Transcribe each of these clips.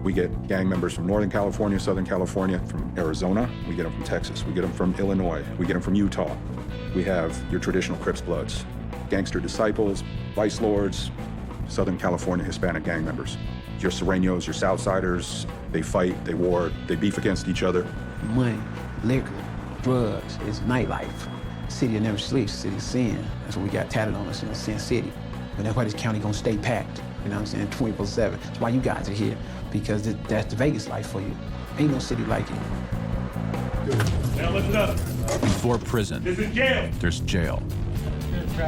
We get gang members from Northern California, Southern California, from Arizona. We get them from Texas. We get them from Illinois. We get them from Utah. We have your traditional Crips Bloods, gangster disciples, vice lords, Southern California Hispanic gang members. Your Sureños, your Southsiders, they fight, they war, they beef against each other. Money, liquor, drugs, it's nightlife. City that never sleeps, city of sin. That's what we got tatted on us in Sin City. But that's why this county gonna stay packed, you know what I'm saying, 24/7. That's why you guys are here, because that's the Vegas life for you. Ain't no city like it. Now lift it up. Before prison, This is jail. there's jail,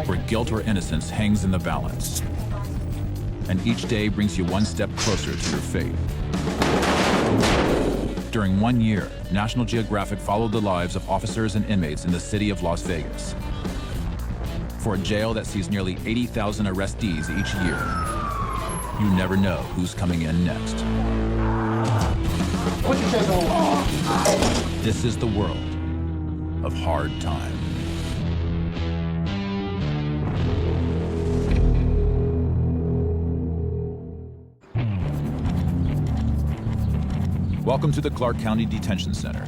where guilt or innocence hangs in the balance. And each day brings you one step closer to your fate. During 1 year, National Geographic followed the lives of officers and inmates in the city of Las Vegas. For a jail that sees nearly 80,000 arrestees each year, you never know who's coming in next. Put your chest on. This is the world of hard time. Welcome to the Clark County Detention Center.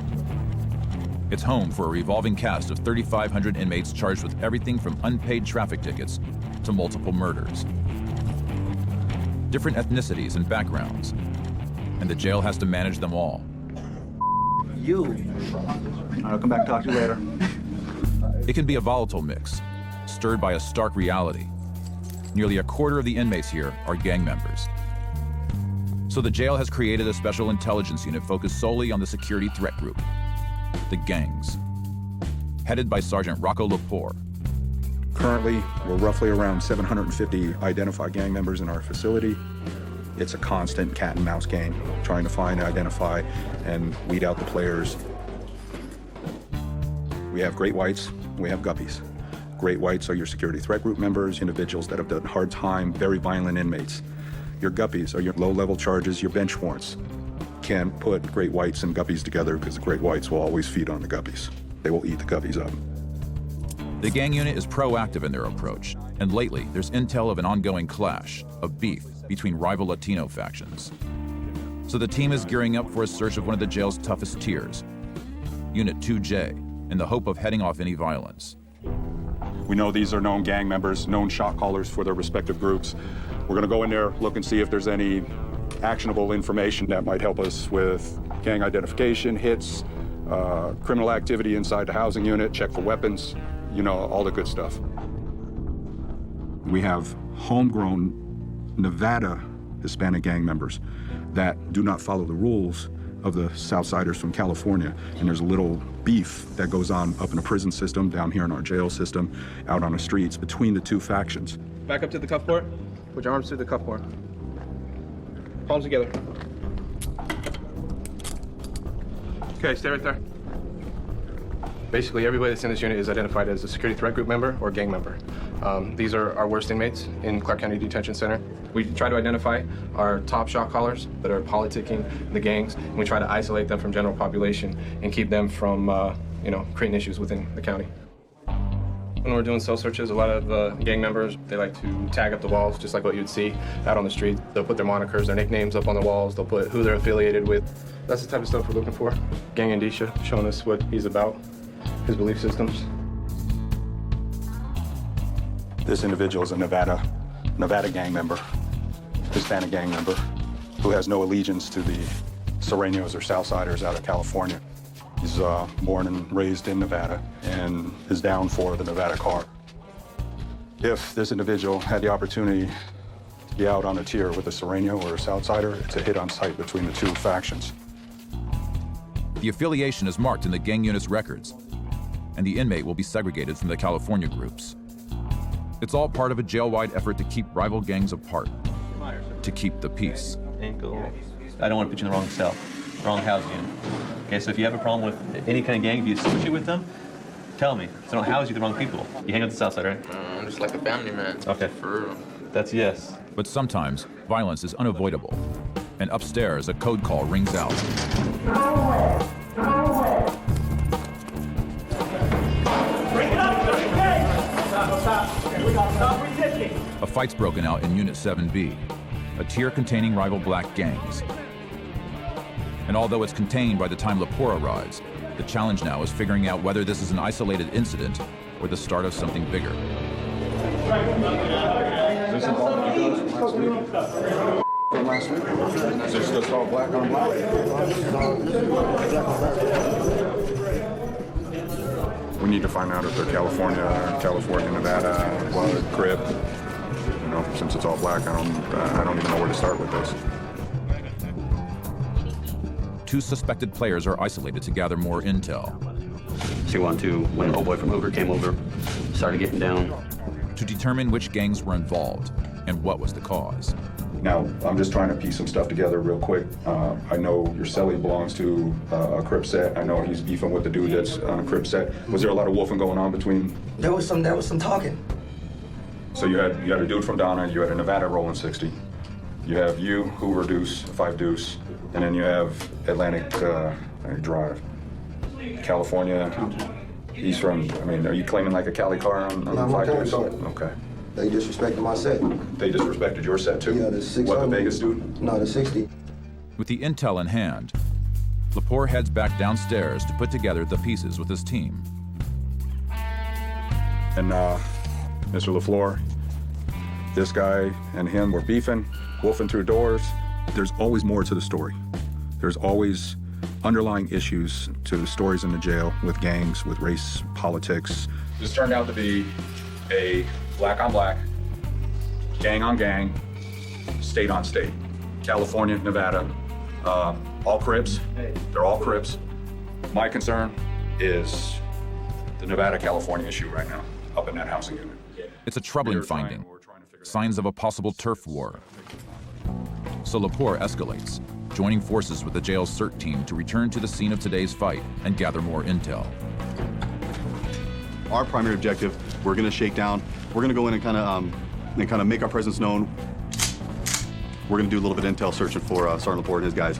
It's home for a revolving cast of 3,500 inmates charged with everything from unpaid traffic tickets to multiple murders. Different ethnicities and backgrounds, and the jail has to manage them all. You. I'll come back and talk to you later. It can be a volatile mix, stirred by a stark reality. Nearly a quarter of the inmates here are gang members. So the jail has created a special intelligence unit focused solely on the security threat group, the gangs, headed by Sergeant Rocco Lepore. Currently, we're roughly around 750 identified gang members in our facility. It's a constant cat and mouse game, trying to find, identify, and weed out the players. We have great whites, we have guppies. Great whites are your security threat group members, individuals that have done hard time, very violent inmates. Your guppies are your low-level charges, your bench warrants. Can't put great whites and guppies together because the great whites will always feed on the guppies. They will eat the guppies up. The gang unit is proactive in their approach, and lately there's intel of an ongoing clash, of beef between rival Latino factions. So the team is gearing up for a search of one of the jail's toughest tiers, Unit 2J, in the hope of heading off any violence. We know these are known gang members, known shot callers for their respective groups. We're gonna go in there, look and see if there's any actionable information that might help us with gang identification, hits, criminal activity inside the housing unit, check for weapons, you know, all the good stuff. We have homegrown Nevada Hispanic gang members that do not follow the rules of the Southsiders from California. And there's a little beef that goes on up in the prison system, down here in our jail system, out on the streets between the two factions. Back up to the cuff port. Put your arms through the cuff port. Palms together. Okay, stay right there. Basically, everybody that's in this unit is identified as a security threat group member or gang member. These are our worst inmates in Clark County Detention Center. We try to identify our top shot callers that are politicking the gangs, and we try to isolate them from general population and keep them from, creating issues within the county. When we're doing cell searches, a lot of gang members, they like to tag up the walls, just like what you'd see out on the street. They'll put their monikers, their nicknames up on the walls. They'll put who they're affiliated with. That's the type of stuff we're looking for. Gang indicia, showing us what he's about, his belief systems. This individual is a Nevada gang member, Hispanic gang member, who has no allegiance to the Sureños or Southsiders out of California. He's born and raised in Nevada and is down for the Nevada card. If this individual had the opportunity to be out on a tier with a Sureño or a Southsider, it's a hit on sight between the two factions. The affiliation is marked in the gang unit's records, and the inmate will be segregated from the California groups. It's all part of a jail-wide effort to keep rival gangs apart, to keep the peace. Ankle. I don't want to put you in the wrong cell, wrong housing unit. Okay, so if you have a problem with any kind of gang, if you associate with them, tell me. So I don't house you with the wrong people. You hang out the south side, right? I'm just like a family man. Okay. For real. That's yes. But sometimes, violence is unavoidable, and upstairs, a code call rings out. Bring it up, Stop resisting. A fight's broken out in Unit 7B, a tier containing rival black gangs. And although it's contained by the time Lepore arrives, the challenge now is figuring out whether this is an isolated incident or the start of something bigger. Is this just all black on black? We need to find out if they're California, Nevada, well, Crip. You know, since it's all black, I don't even know where to start with this. 2 suspected players are isolated to gather more intel. C12, when the old boy from Hoover came over, started getting down. To determine which gangs were involved and what was the cause. Now, I'm just trying to piece some stuff together real quick. I know your celly belongs to a Crip set. I know he's beefing with the dude that's on a Crip set. Was there a lot of wolfing going on between? There was some talking. So you had a dude from Donna, you had a Nevada rolling 60. You have you, Hoover Deuce, 5 Deuce, and then you have Atlantic Drive. California. He's from, I mean, are you claiming like a Cali car on the 5 Deuce? Okay. They disrespected my set. They disrespected your set too? Yeah, the 600. What, the Vegas dude? No, the 60. With the intel in hand, Lepore heads back downstairs to put together the pieces with his team. And Mr. LaFleur, this guy and him were beefing, wolfing through doors. There's always more to the story. There's always underlying issues to the stories in the jail with gangs, with race, politics. This turned out to be a black on black, gang on gang, state on state. California, Nevada, all Crips. They're all Crips. My concern is the Nevada-California issue right now, up in that housing unit. It's a troubling finding, signs of a possible turf war. So Lepore escalates, joining forces with the jail's CERT team to return to the scene of today's fight and gather more intel. Our primary objective, we're going to shake down. We're going to go in and kind of make our presence known. We're going to do a little bit of intel searching for Sergeant Lepore and his guys.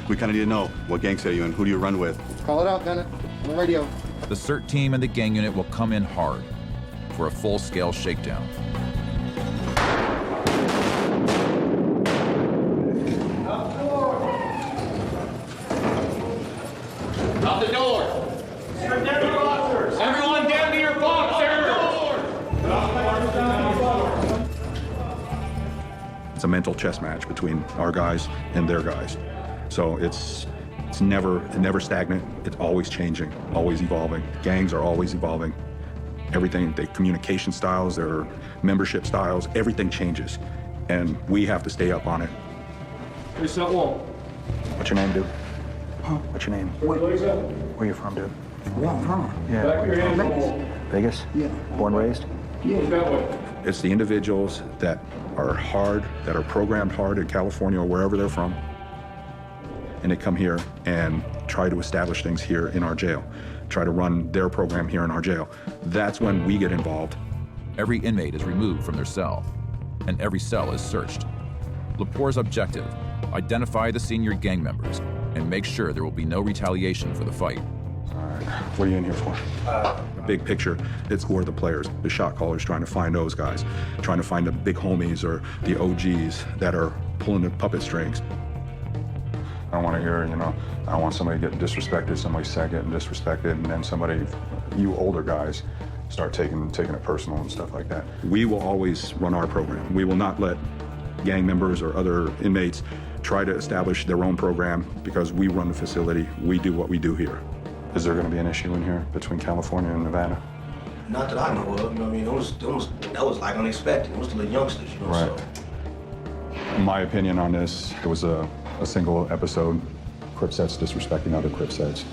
We kind of need to know what gang set are you in, who do you run with. Call it out, Bennett. On the radio. The CERT team and the gang unit will come in hard for a full-scale shakedown. Out the door! Everyone down to your box, It's a mental chess match between our guys and their guys. So it's never stagnant. It's always changing, always evolving. Gangs are always evolving. Everything, their communication styles, their membership styles, everything changes. And we have to stay up on it. What's that wall? What's your name, dude? Huh? What's your name? Where you from, dude? Where I'm from? Yeah. Back your hands on the wall. Vegas? Yeah. Born, raised? Look that way. It's the individuals that are hard, that are programmed hard in California or wherever they're from, and they come here and try to establish things here in our jail, try to run their program here in our jail. That's when we get involved. Every inmate is removed from their cell, and every cell is searched. Lepore's objective, identify the senior gang members and make sure there will be no retaliation for the fight. What are you in here for? The big picture, it's who are the players, the shot callers, trying to find those guys, trying to find the big homies or the OGs that are pulling the puppet strings. I don't want to hear, I don't want somebody getting disrespected, somebody set getting disrespected, and then somebody, you older guys, start taking it personal and stuff like that. We will always run our program. We will not let gang members or other inmates try to establish their own program because we run the facility. We do what we do here. Is there going to be an issue in here between California and Nevada? Not that I know of. You know what I mean? That was like unexpected. It was the little youngsters, Right. So. In my opinion on this, it was a single episode. Crip sets disrespecting other Crip sets.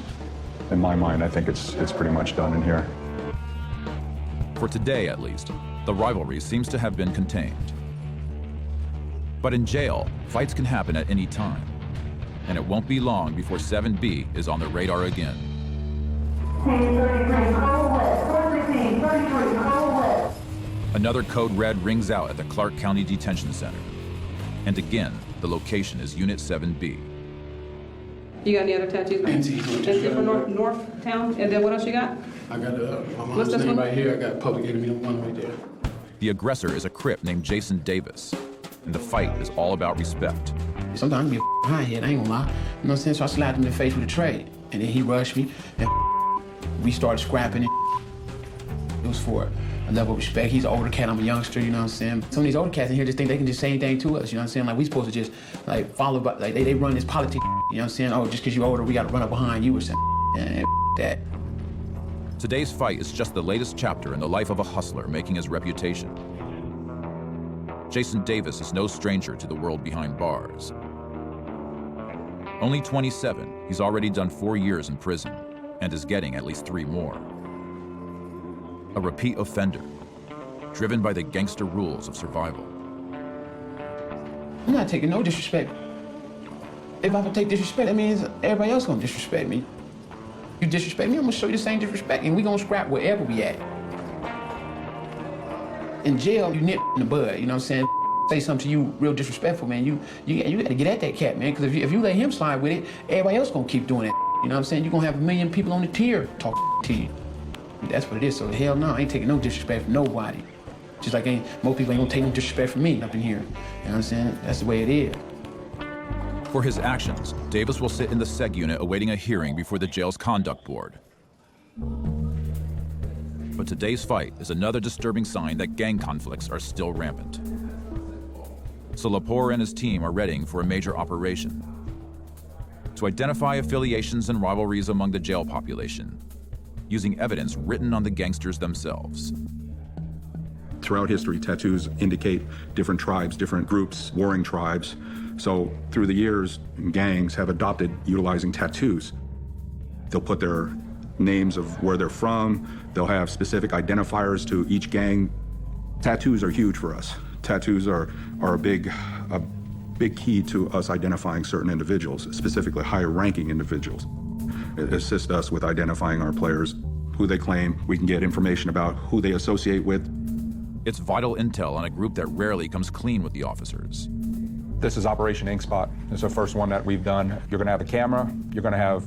In my mind, I think it's pretty much done in here. For today, at least, the rivalry seems to have been contained. But in jail, fights can happen at any time. And it won't be long before 7B is on the radar again. Another code red rings out at the Clark County Detention Center. And again, the location is Unit 7B. You got any other tattoos? Anything from North Town? And then what else you got? I got my What's mom's this name one? right here. I got Public Enemy #1 right there. The aggressor is a Crip named Jason Davis. And the fight is all about respect. sometimes I be a high head, I ain't gonna lie. You know what I'm saying? So I slapped him in the face with a tray. And then he rushed me, and we started scrapping. It was for a level of respect. He's an older cat, I'm a youngster, you know what I'm saying? Some of these older cats in here just think they can just say anything to us, you know what I'm saying? Like, we supposed to just, like, follow, like, they run this politics, you know what I'm saying? Oh, just because you're older, we gotta run up behind you or something. And that. Today's fight is just the latest chapter in the life of a hustler making his reputation. Jason Davis is no stranger to the world behind bars. Only 27, he's already done 4 years in prison and is getting at least 3 more. A repeat offender, driven by the gangster rules of survival. I'm not taking no disrespect. If I can take disrespect, that means everybody else gonna disrespect me. You disrespect me, I'm gonna show you the same disrespect, and we gonna scrap wherever we at. In jail, you nip in the bud, you know what I'm saying? Say something to you real disrespectful, man. You gotta get at that cat, man, because if you let him slide with it, everybody else gonna keep doing it. You know what I'm saying? You're gonna have 1 million people on the tier talk to you. That's what it is, so hell no, I ain't taking no disrespect from nobody. Just like most people ain't gonna take no disrespect from me up in here. You know what I'm saying? That's the way it is. For his actions, Davis will sit in the SEG unit awaiting a hearing before the jail's conduct board. But today's fight is another disturbing sign that gang conflicts are still rampant. So Lepore and his team are readying for a major operation to identify affiliations and rivalries among the jail population, using evidence written on the gangsters themselves. Throughout history, tattoos indicate different tribes, different groups, warring tribes. So through the years, gangs have adopted utilizing tattoos. They'll put their names of where they're from. They'll have specific identifiers to each gang. Tattoos are huge for us. Tattoos are a big key to us identifying certain individuals, specifically higher ranking individuals. It assists us with identifying our players, who they claim. We can get information about who they associate with. It's vital intel on a group that rarely comes clean with the officers. This is Operation Ink Spot. It's the first one that we've done. You're gonna have a camera, you're gonna have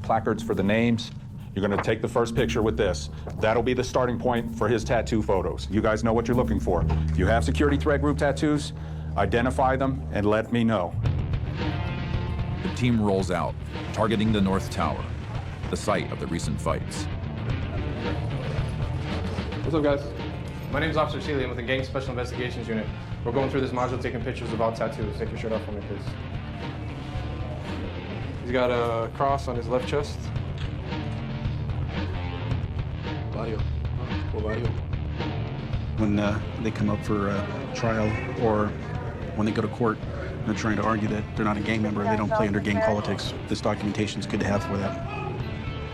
placards for the names. You're gonna take the first picture with this. That'll be the starting point for his tattoo photos. You guys know what you're looking for. If you have security threat group tattoos, identify them and let me know. The team rolls out, targeting the North Tower, the site of the recent fights. What's up, guys? My name's Officer Seeley. I'm with the Gang Special Investigations Unit. We're going through this module, taking pictures of all tattoos. Take your shirt off for me, please. He's got a cross on his left chest. When they come up for trial or when they go to court, they're trying to argue that they're not a gang member, they don't play under gang politics. This documentation is good to have for that.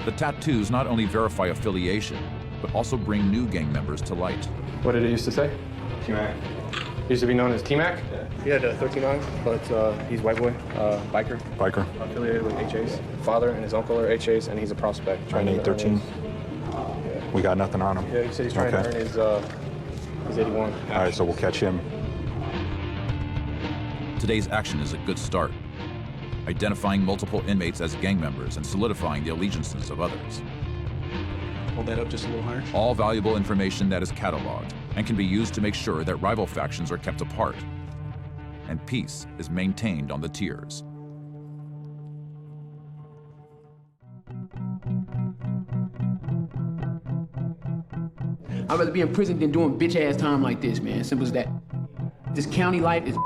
The tattoos not only verify affiliation, but also bring new gang members to light. What did it used to say? T-Mac. He used to be known as T-Mac? Yeah. He had 13 on, but he's white boy, biker. Biker. Affiliated with HAs. Father and his uncle are HAs, and he's a prospect. I need 13. We got nothing on him. Yeah, he said he's trying to earn his 81. All right, so we'll catch him. Today's action is a good start, identifying multiple inmates as gang members and solidifying the allegiances of others. Hold that up just a little higher. All valuable information that is cataloged and can be used to make sure that rival factions are kept apart and peace is maintained on the tiers. I'd rather be in prison than doing bitch-ass time like this, man. Simple as that. This county life is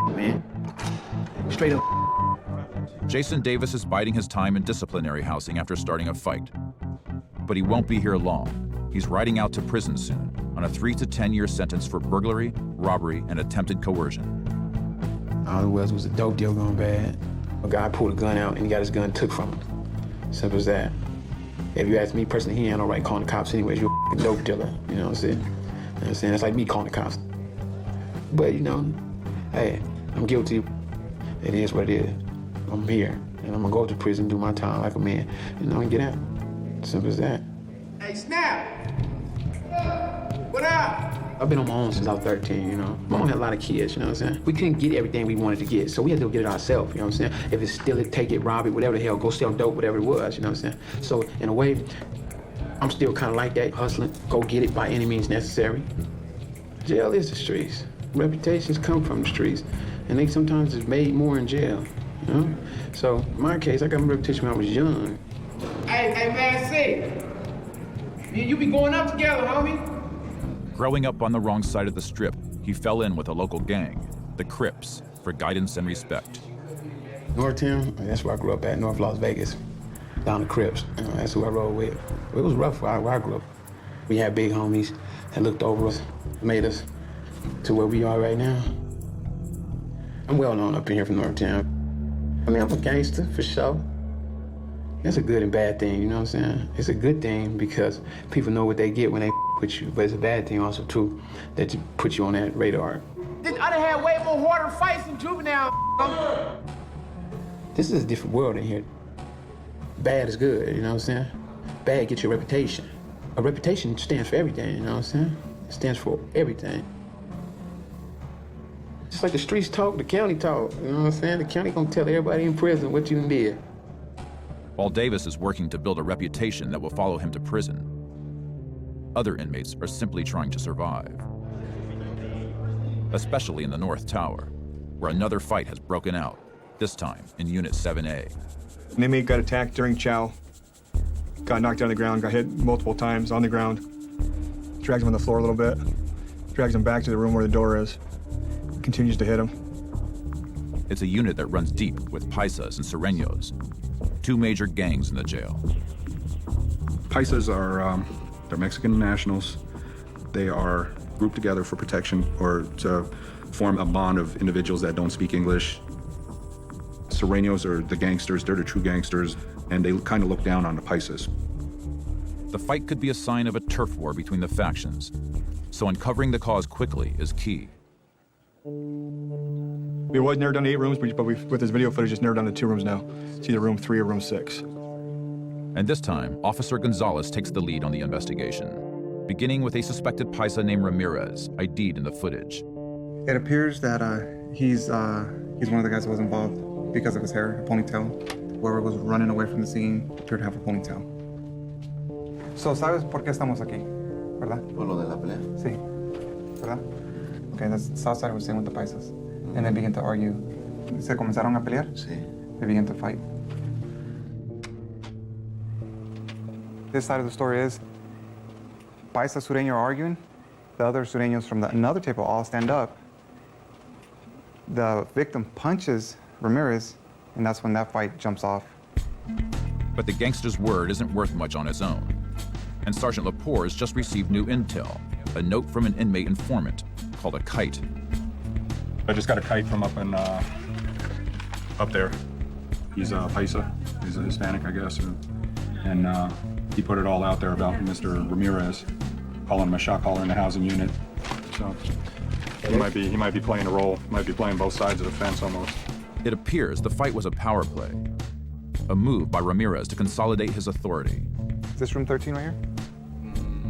man. Straight up. Jason Davis is biding his time in disciplinary housing after starting a fight. But he won't be here long. He's riding out to prison soon on a 3 to 10-year sentence for burglary, robbery, and attempted coercion. All it was a dope deal going bad. A guy pulled a gun out and he got his gun took from him. Simple as that. If you ask me personally, he ain't no right calling the cops anyways. You're a dope dealer, you know what I'm saying? You know what I'm saying? It's like me calling the cops. But, you know, hey, I'm guilty. It is what it is. I'm here, and I'm gonna go to prison, do my time like a man, and get out. Simple as that. Hey, Snap! What up? I've been on my own since I was 13, you know. My mom had a lot of kids, you know what I'm saying? We couldn't get everything we wanted to get, so we had to go get it ourselves, you know what I'm saying? If it's steal it, take it, rob it, whatever the hell, go sell dope, whatever it was, you know what I'm saying? So, in a way, I'm still kind of like that, hustling, go get it by any means necessary. Jail is the streets. Reputations come from the streets. and they sometimes is made more in jail, you know? So in my case, I got my reputation when I was young. Hey, man, see. Me and you be going up together, homie. Growing up on the wrong side of the strip, he fell in with a local gang, the Crips, for guidance and respect. Northtown, that's where I grew up at, North Las Vegas, down the Crips. That's who I rode with. It was rough where I grew up. We had big homies that looked over us, made us to where we are right now. I'm well known up in here from Northtown. I mean, I'm a gangster, for sure. That's a good and bad thing, you know what I'm saying? It's a good thing because people know what they get when they with you, but it's a bad thing also, too, that you put you on that radar. I done had way more harder fights than juvenile. This is a different world in here. Bad is good, you know what I'm saying? Bad gets your reputation. A reputation stands for everything, you know what I'm saying? It stands for everything. Just like the streets talk, the county talk, you know what I'm saying? The county gonna tell everybody in prison what you did. While Davis is working to build a reputation that will follow him to prison, other inmates are simply trying to survive. Especially in the North Tower, where another fight has broken out, this time in Unit 7A. An inmate got attacked during chow, got knocked down on the ground, got hit multiple times on the ground, drags him on the floor a little bit, drags him back to the room where the door is, continues to hit him. It's a unit that runs deep with Paisas and Sureños, two major gangs in the jail. Paisas are they're Mexican nationals. They are grouped together for protection or to form a bond of individuals that don't speak English. Sureños are the gangsters, they're the true gangsters, and they kind of look down on the Paisas. The fight could be a sign of a turf war between the factions, so uncovering the cause quickly is key. We was narrowed down to 8 rooms, but with this video footage, it's narrowed down to 2 rooms now. It's either room 3 or room 6. And this time, Officer Gonzalez takes the lead on the investigation, beginning with a suspected Paisa named Ramirez, ID'd in the footage. It appears that he's one of the guys that was involved because of his hair, a ponytail. Whoever was running away from the scene appeared to have a ponytail. So, ¿sabes por qué estamos aquí? ¿Verdad? Por lo de la pelea. Sí. ¿Verdad? Okay, that's the south side was staying with the Paisas. And they began to argue. ¿Se comenzaron a pelear? Sí. They began to fight. This side of the story is Paisa Sureño are arguing. The other Sureños from another table all stand up. The victim punches Ramirez, and that's when that fight jumps off. But the gangster's word isn't worth much on its own. And Sergeant Lepore has just received new intel, a note from an inmate informant called a kite. I just got a kite from up there. He's a Paisa. He's a Hispanic, I guess. And he put it all out there about Mr. Ramirez, calling him a shot caller in the housing unit. So he might be playing a role, might be playing both sides of the fence almost. It appears the fight was a power play, a move by Ramirez to consolidate his authority. Is this room 13 right here?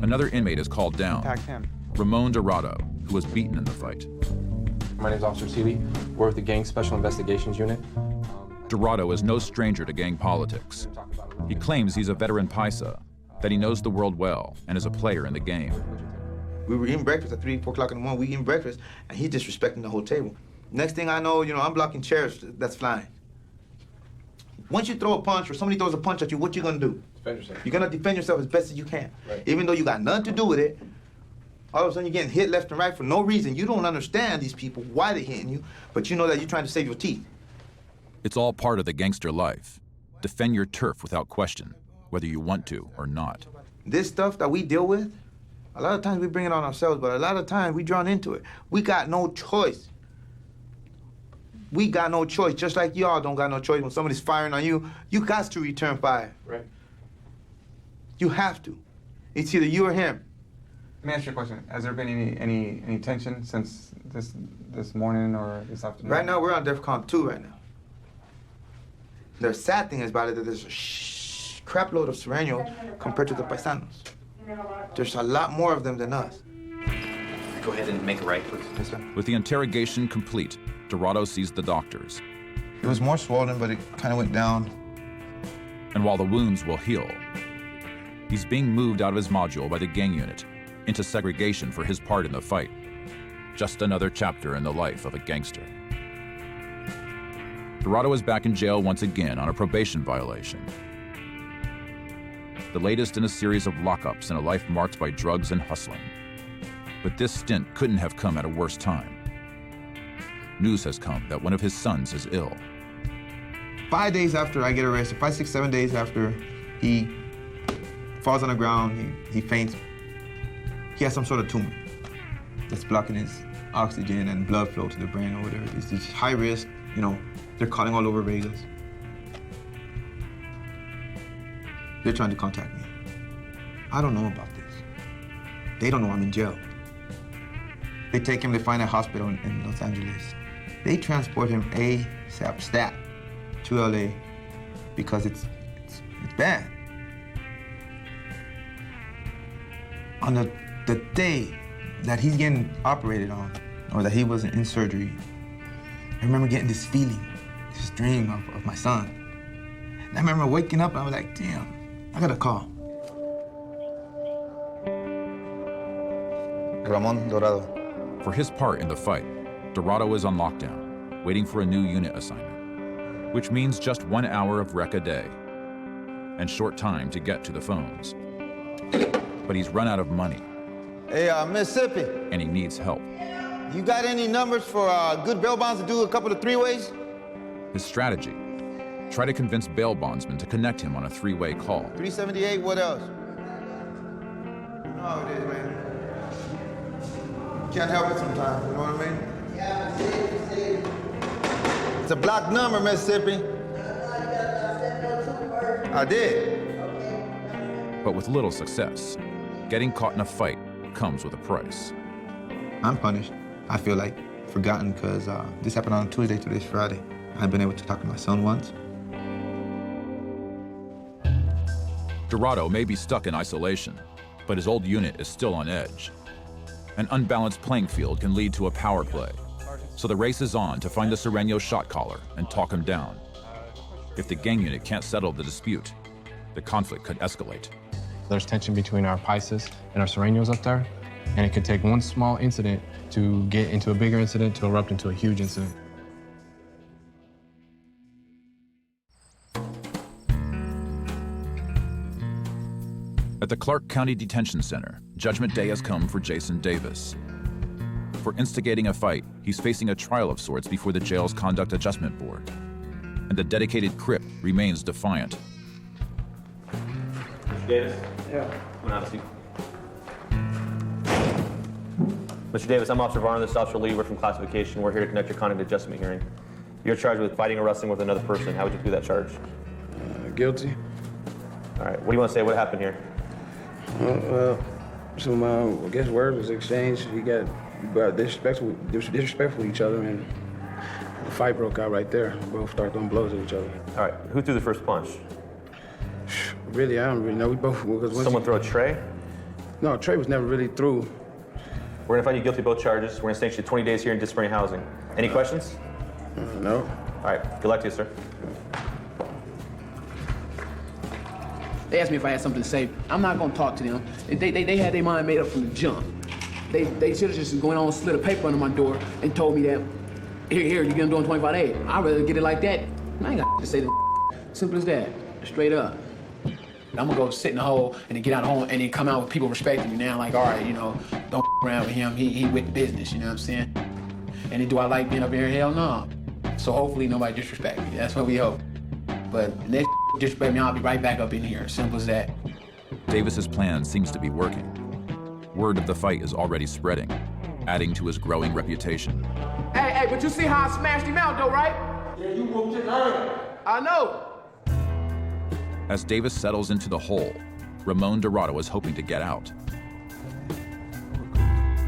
Another inmate is called down, Attacked him. Ramon Dorado, who was beaten in the fight. My name's Officer Seeley. We're with the Gang Special Investigations Unit. Dorado is no stranger to gang politics. He claims he's a veteran Paisa, that he knows the world well and is a player in the game. We were eating breakfast at 3, 4 o'clock in the morning. We eating breakfast, and he disrespecting the whole table. Next thing I know, I'm blocking chairs that's flying. Once you throw a punch or somebody throws a punch at you, what you gonna do? Defend yourself. You're gonna defend yourself as best as you can. Right. Even though you got nothing to do with it, all of a sudden you're getting hit left and right for no reason. You don't understand these people, why they're hitting you, but you know that you're trying to save your teeth. It's all part of the gangster life. Defend your turf without question, whether you want to or not. This stuff that we deal with, a lot of times we bring it on ourselves, but a lot of times we drawn into it. We got no choice. We got no choice, just like y'all don't got no choice. When somebody's firing on you, you got to return fire. Right. You have to. It's either you or him. Let me ask you a question. Has there been any tension since this morning or this afternoon? Right now, we're on DEFCON 2 right now. The sad thing about it is that there's a crap load of Sureño compared to the Paisanos. There's a lot more of them than us. Go ahead and make a right, please. Yes, sir. With the interrogation complete, Dorado sees the doctors. It was more swollen, but it kind of went down. And while the wounds will heal, he's being moved out of his module by the gang unit into segregation for his part in the fight. Just another chapter in the life of a gangster. Dorado is back in jail once again on a probation violation. The latest in a series of lockups in a life marked by drugs and hustling. But this stint couldn't have come at a worse time. News has come that one of his sons is ill. 5 days after I get arrested, 5, 6, 7 days after, he falls on the ground, he faints. He has some sort of tumor that's blocking his oxygen and blood flow to the brain or whatever. It's just high risk, you know, they're calling all over Vegas. They're trying to contact me. I don't know about this. They don't know I'm in jail. They take him, they find a hospital in Los Angeles. They transport him ASAP, stat, to LA because it's bad. On the day that he's getting operated on, or that he was in surgery, I remember getting this feeling, this dream of my son. And I remember waking up and I was like, damn, I got a call. Ramon Dorado. For his part in the fight, Dorado is on lockdown, waiting for a new unit assignment, which means just 1 hour of rec a day and short time to get to the phones. But he's run out of money. Hey, Mississippi. And he needs help. You got any numbers for good bail bonds to do a couple of three-ways? His strategy, try to convince bail bondsmen to connect him on a three-way call. 378, what else? You know how it is, man. Can't help it sometimes, you know what I mean? Yeah, it's a blocked number, Mississippi. I did. But with little success, getting caught in a fight comes with a price. I'm punished, I feel like, forgotten, because this happened on Tuesday, today's Friday. I've been able to talk to my son once. Dorado may be stuck in isolation, but his old unit is still on edge. An unbalanced playing field can lead to a power play, so the race is on to find the Sereno shot caller and talk him down. If the gang unit can't settle the dispute, the conflict could escalate. There's tension between our Pisces and our Serenos up there, and it could take one small incident to get into a bigger incident to erupt into a huge incident. At the Clark County Detention Center, Judgment Day has come for Jason Davis. For instigating a fight, he's facing a trial of sorts before the jail's Conduct Adjustment Board. And the dedicated Crip remains defiant. Mr. Davis? Yeah. Come on, have a seat. Mr. Davis, I'm Officer Varner. This is Officer Lee. We're from classification. We're here to conduct your conduct adjustment hearing. You're charged with fighting or wrestling with another person. How would you do that charge? Guilty. All right. What do you want to say? What happened here? Some, I guess words was exchanged. He got disrespectful with each other, and the fight broke out right there. Both started throwing blows at each other. All right. Who threw the first punch? Really, I don't really know. We both. Someone throw a tray? No, Trey was never really through. We're going to find you guilty of both charges. We're going to sanction you 20 days here in disciplinary housing. Any questions? No. All right. Good luck to you, sir. They asked me if I had something to say. I'm not gonna talk to them. They had their mind made up from the jump. They should have just gone on, slid a paper under my door and told me that, here, you get them doing 25 days. I'd rather get it like that. I ain't got to say that. Simple as that, straight up. I'm gonna go sit in the hole and then get out of the hole and then come out with people respecting me now, like, all right, you know, don't around with him, he with the business, you know what I'm saying? And then do I like being up here? Hell no. So hopefully nobody disrespect me, that's what we hope. But next disrespect me, I'll be right back up in here, simple as that. Davis's plan seems to be working. Word of the fight is already spreading, adding to his growing reputation. Hey, but you see how I smashed him out though, right? Yeah, you whooped him early. I know. As Davis settles into the hole, Ramon Dorado is hoping to get out.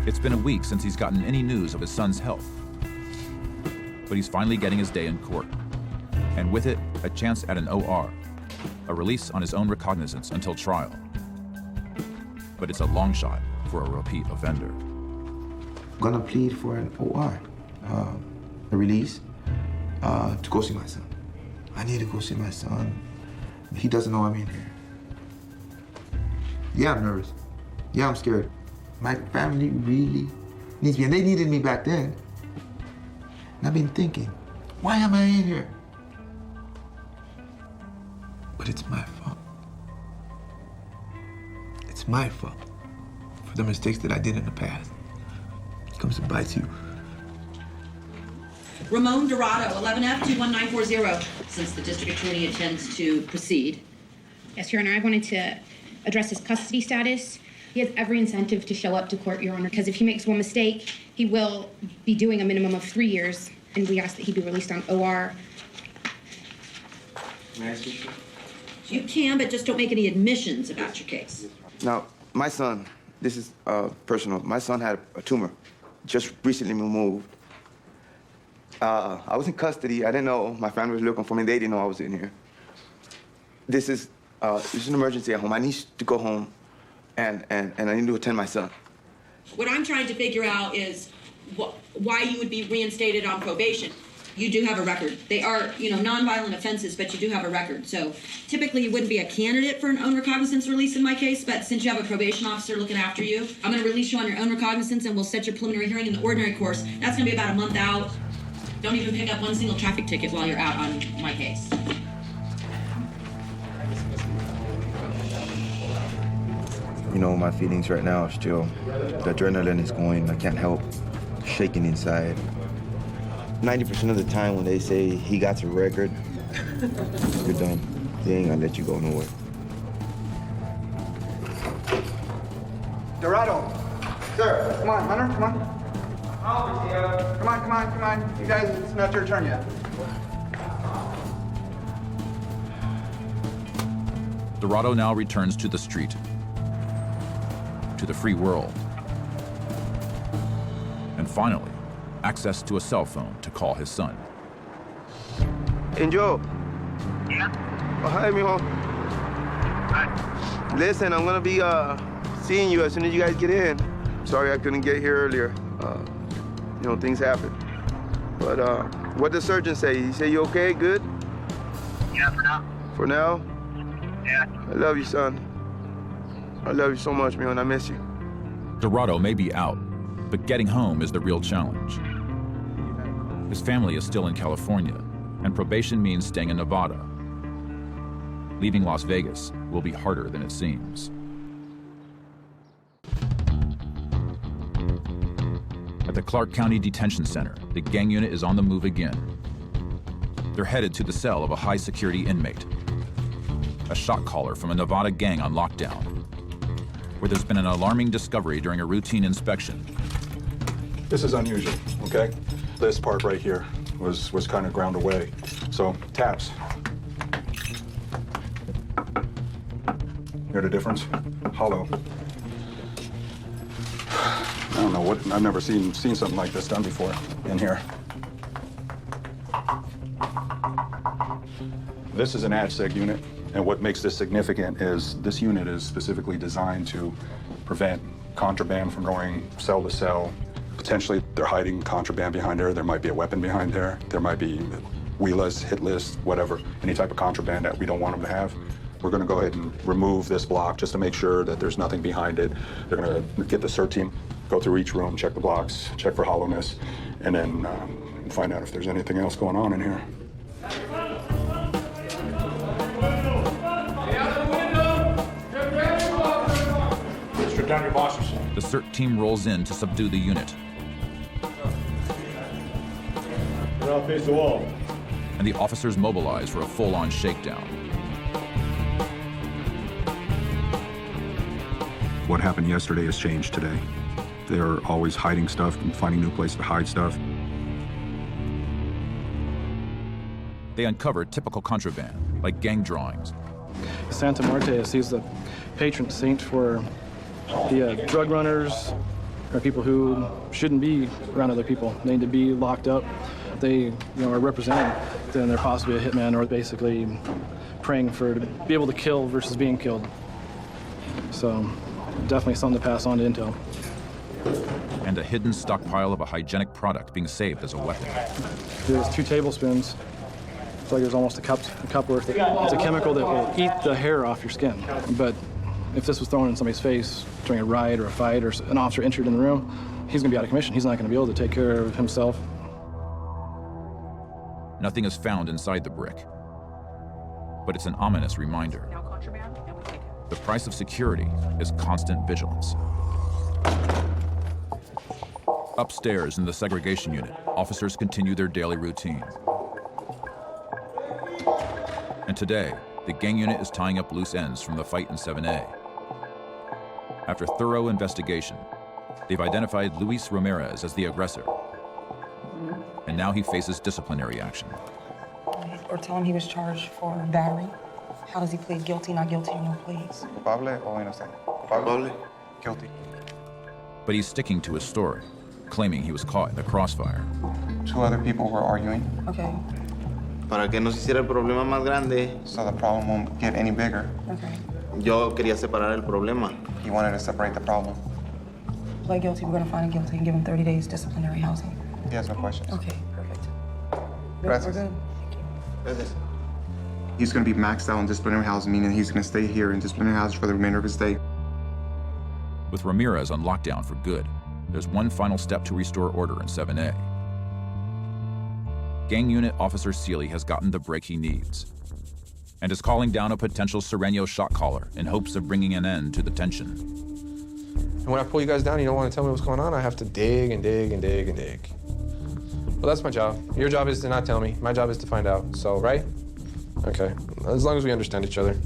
It's been a week since he's gotten any news of his son's health. But he's finally getting his day in court. And with it, a chance at an OR, a release on his own recognizance until trial. But it's a long shot for a repeat offender. I'm gonna plead for an OR, a release, to go see my son. I need to go see my son. He doesn't know I'm in here. Yeah, I'm nervous. Yeah, I'm scared. My family really needs me, and they needed me back then. And I've been thinking, why am I in here? But it's my fault. It's my fault for the mistakes that I did in the past. It comes to bite you. Ramon Dorado, 11F21940. Since the district attorney intends to proceed. Yes, Your Honor, I wanted to address his custody status. He has every incentive to show up to court, Your Honor, because if he makes one mistake, he will be doing a minimum of 3 years, and we ask that he be released on OR. May I speak? You can, but just don't make any admissions about your case. Now, my son, this is personal. My son had a tumor, just recently removed. I was in custody. I didn't know. My family was looking for me. They didn't know I was in here. This is an emergency at home. I need to go home, and I need to attend my son. What I'm trying to figure out is why you would be reinstated on probation. You do have a record. They are, nonviolent offenses, but you do have a record. So typically you wouldn't be a candidate for an own recognizance release in my case, but since you have a probation officer looking after you, I'm going to release you on your own recognizance, and we'll set your preliminary hearing in the ordinary course. That's going to be about a month out. Don't even pick up one single traffic ticket while you're out on my case. My feelings right now are still, the adrenaline is going. I can't help shaking inside. 90% of the time when they say he got a record, you're done. They ain't gonna let you go nowhere. Dorado, sir, come on, Hunter, come on. Come on. You guys, it's not your turn yet. Dorado now returns to the street, to the free world, and finally, access to a cell phone to call his son. Hey, Joe. Yeah? Oh, hi, mijo. Hi. Listen, I'm gonna be seeing you as soon as you guys get in. Sorry I couldn't get here earlier. Things happen. But what did the surgeon say? He say you okay? Good? Yeah, for now. For now? Yeah. I love you, son. I love you so much, man. I miss you. Dorado may be out, but getting home is the real challenge. His family is still in California, and probation means staying in Nevada. Leaving Las Vegas will be harder than it seems. At the Clark County Detention Center, the gang unit is on the move again. They're headed to the cell of a high-security inmate, a shot caller from a Nevada gang on lockdown, where there's been an alarming discovery during a routine inspection. This is unusual, okay? This part right here was kind of ground away. So, taps. Hear the difference? Hollow. I don't know what, I've never seen something like this done before in here. This is an ADSEG unit, and what makes this significant is this unit is specifically designed to prevent contraband from going cell to cell. Potentially, they're hiding contraband behind there. There might be a weapon behind there. There might be WILAs, hit lists, whatever, any type of contraband that we don't want them to have. We're going to go ahead and remove this block just to make sure that there's nothing behind it. They're going to get the CERT team, go through each room, check the blocks, check for hollowness, and then find out if there's anything else going on in here. Strip down your boxers. The CERT team rolls in to subdue the unit. Now face the wall. And the officers mobilize for a full-on shakedown. What happened yesterday has changed today. They're always hiding stuff and finding new places to hide stuff. They uncover typical contraband, like gang drawings. Santa Martes, he's the patron saint for the drug runners, or people who shouldn't be around other people. They need to be locked up. They are represented, then they're possibly a hitman, or basically praying to be able to kill versus being killed. So definitely something to pass on to Intel. And a hidden stockpile of a hygienic product being saved as a weapon. There's 2 tablespoons. It's like there's almost a cup worth. It's a chemical that will eat the hair off your skin. But if this was thrown in somebody's face during a riot or a fight or an officer injured in the room, he's going to be out of commission. He's not going to be able to take care of himself. Nothing is found inside the brick. but it's an ominous reminder. The price of security is constant vigilance. Upstairs in the segregation unit, officers continue their daily routine. And today, the gang unit is tying up loose ends from the fight in 7A. After thorough investigation, they've identified Luis Ramirez as the aggressor. And now he faces disciplinary action. Or tell him he was charged for battery. How does he plead guilty, not guilty, or no pleas? Culpable o inocente? Culpable. Guilty. But he's sticking to his story, claiming he was caught in the crossfire. 2 other people were arguing. Okay. Para que no se hiciera el problema más grande. So the problem won't get any bigger. Okay. Yo quería separar el problema. He wanted to separate the problem. Play guilty, we're gonna find him guilty and give him 30 days disciplinary housing. He has no questions. Okay, perfect. Gracias. We're good. Gracias. He's going to be maxed out in disciplinary housing, meaning he's going to stay here in disciplinary housing for the remainder of his stay. With Ramirez on lockdown for good, there's one final step to restore order in 7A. Gang Unit Officer Seeley has gotten the break he needs and is calling down a potential Sereno shot caller in hopes of bringing an end to the tension. And when I pull you guys down, you don't want to tell me what's going on, I have to dig and dig and dig and dig. Well, that's my job. Your job is to not tell me. My job is to find out. So, right? Okay. As long as we understand each other.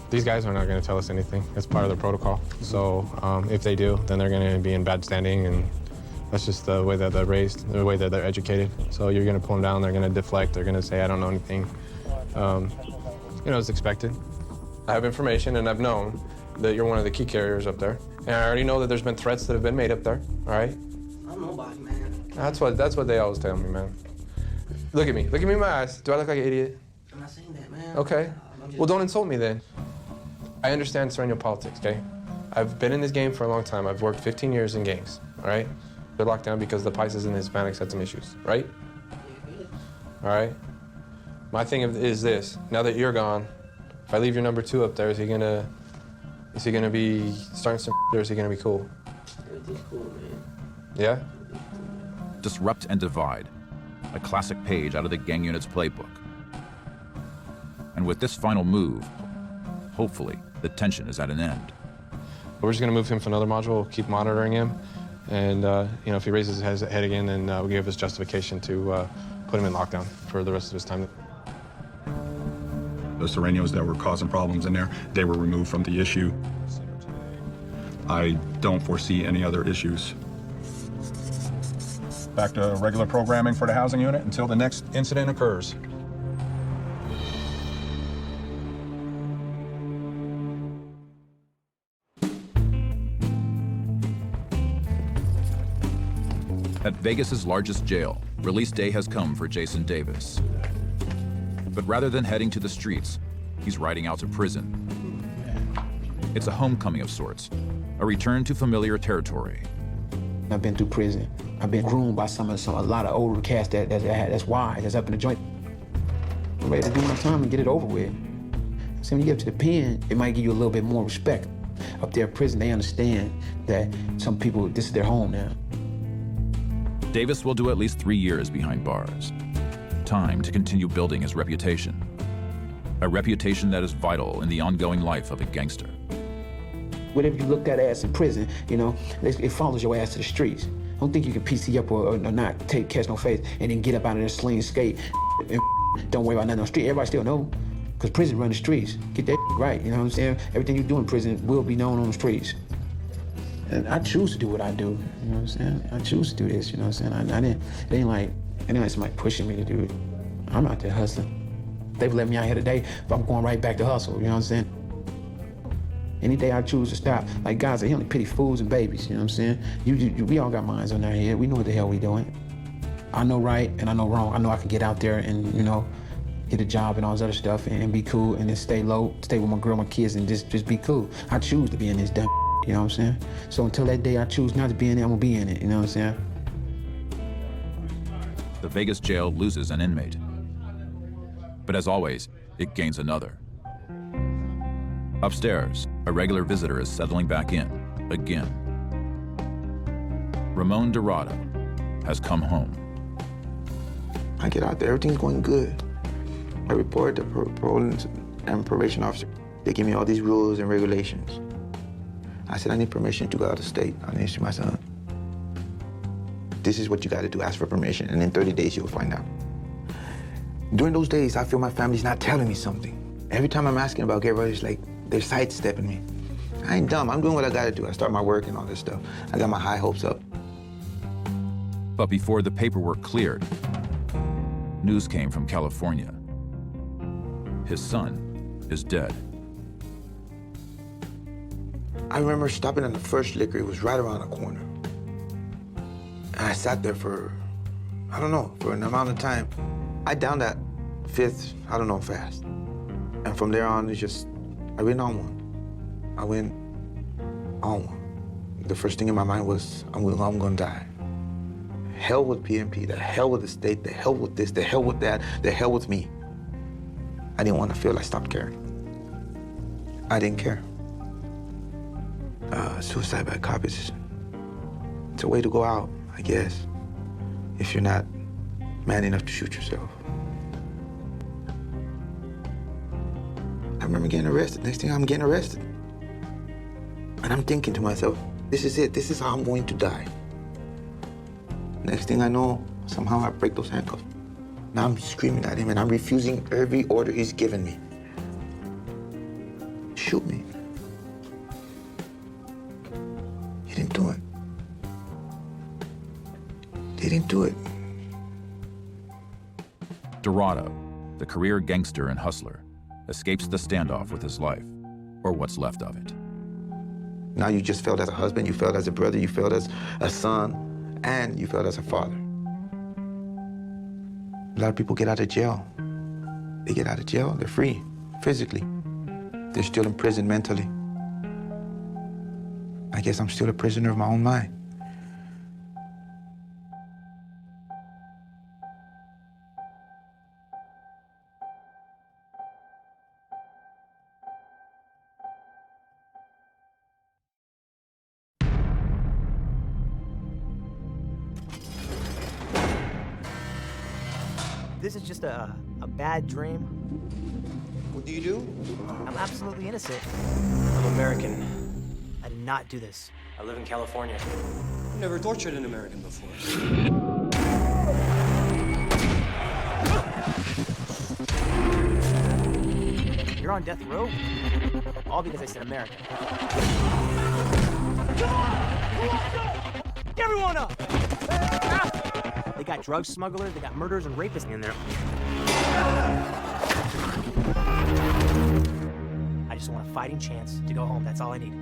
These guys are not going to tell us anything. It's part of the protocol. So if they do, then they're going to be in bad standing, and that's just the way that they're raised, the way that they're educated. So you're going to pull them down, they're going to deflect, they're going to say, I don't know anything. It's expected. I have information, and I've known that you're one of the key carriers up there. And I already know that there's been threats that have been made up there, all right? I'm nobody, man. That's what they always tell me, man. Look at me in my eyes. Do I look like an idiot? I'm not saying that, man. Okay. Well, don't insult me then. I understand Sereno politics, okay? I've been in this game for a long time. I've worked 15 years in gangs, all right? They're locked down because the Paisas and the Hispanics had some issues, right? All right? My thing is this. Now that you're gone, if I leave your number 2 up there, is he gonna be starting some or is he gonna be cool? Everything's cool, man. Yeah? Disrupt and divide, a classic page out of the gang unit's playbook. And with this final move, hopefully, the tension is at an end. We're just gonna move him to another module, we'll keep monitoring him, and if he raises his head again, then we'll give us justification to put him in lockdown for the rest of his time. The Serenos that were causing problems in there, they were removed from the issue. I don't foresee any other issues. Back to regular programming for the housing unit until the next incident occurs. At Vegas's largest jail, release day has come for Jason Davis. But rather than heading to the streets, he's riding out to prison. It's a homecoming of sorts, a return to familiar territory. I've been through prison. I've been groomed by a lot of older cats that's wise, that's up in the joint. I'm ready to do my time and get it over with. So when you get to the pen, it might give you a little bit more respect. Up there in prison, they understand that some people, this is their home now. Davis will do at least 3 years behind bars. Time to continue building his reputation. A reputation that is vital in the ongoing life of a gangster. Whatever you look at as in prison, it follows your ass to the streets. I don't think you can PC up or not catch no face and then get up out of there, sling, skate, and don't worry about nothing on the street. Everybody still know, because prison run the streets. Get that right, you know what I'm saying? Everything you do in prison will be known on the streets. And I choose to do what I do, you know what I'm saying? I choose to do this, you know what I'm saying? It ain't like somebody pushing me to do it. I'm out there hustling. They've let me out here today, but I'm going right back to hustle, you know what I'm saying? Any day I choose to stop, like God said, he only pity fools and babies, you know what I'm saying? We all got minds on our head. We know what the hell we doing. I know right and I know wrong. I know I can get out there and, get a job and all this other stuff and be cool and then stay low, stay with my girl, my kids, and just be cool. I choose to be in this dumb, you know what I'm saying? So until that day I choose not to be in it, I'm gonna be in it, you know what I'm saying? The Vegas jail loses an inmate. But as always, it gains another. Upstairs, a regular visitor is settling back in, again. Ramon Dorado has come home. I get out there, everything's going good. I report to parole and probation officer. They give me all these rules and regulations. I said, I need permission to go out of state. I need to see my son. This is what you got to do, ask for permission, and in 30 days you'll find out. During those days, I feel my family's not telling me something. Every time I'm asking about Gabriel, it's like they're sidestepping me. I ain't dumb, I'm doing what I got to do. I start my work and all this stuff. I got my high hopes up. But before the paperwork cleared, news came from California. His son is dead. I remember stopping at the first liquor. It was right around the corner. And I sat there for, I don't know, for an amount of time. I downed that fifth, I don't know, fast. And from there on, it's just, I went on one. I went on one. The first thing in my mind was, I'm gonna die. Hell with PNP, the hell with the state, the hell with this, the hell with that, the hell with me. I didn't want to feel I stopped caring. I didn't care. Suicide by cop is, it's a way to go out, I guess, if you're not man enough to shoot yourself. I remember getting arrested. Next thing I'm getting arrested. And I'm thinking to myself, this is it. This is how I'm going to die. Next thing I know, somehow I break those handcuffs. Now I'm screaming at him and I'm refusing every order he's given me. Shoot me. He didn't do it. He didn't do it. Dorado, the career gangster and hustler, escapes the standoff with his life, or what's left of it. Now you just failed as a husband, you failed as a brother, you failed as a son, and you failed as a father. A lot of people get out of jail. They get out of jail, they're free, physically. They're still in prison mentally. I guess I'm still a prisoner of my own mind. This is just a bad dream. What do you do? I'm absolutely innocent. I'm American. I did not do this. I live in California. I've never tortured an American before. You're on death row? All because I said American. Get everyone up! They got drug smugglers, they got murderers and rapists in there. I just want a fighting chance to go home. That's all I need.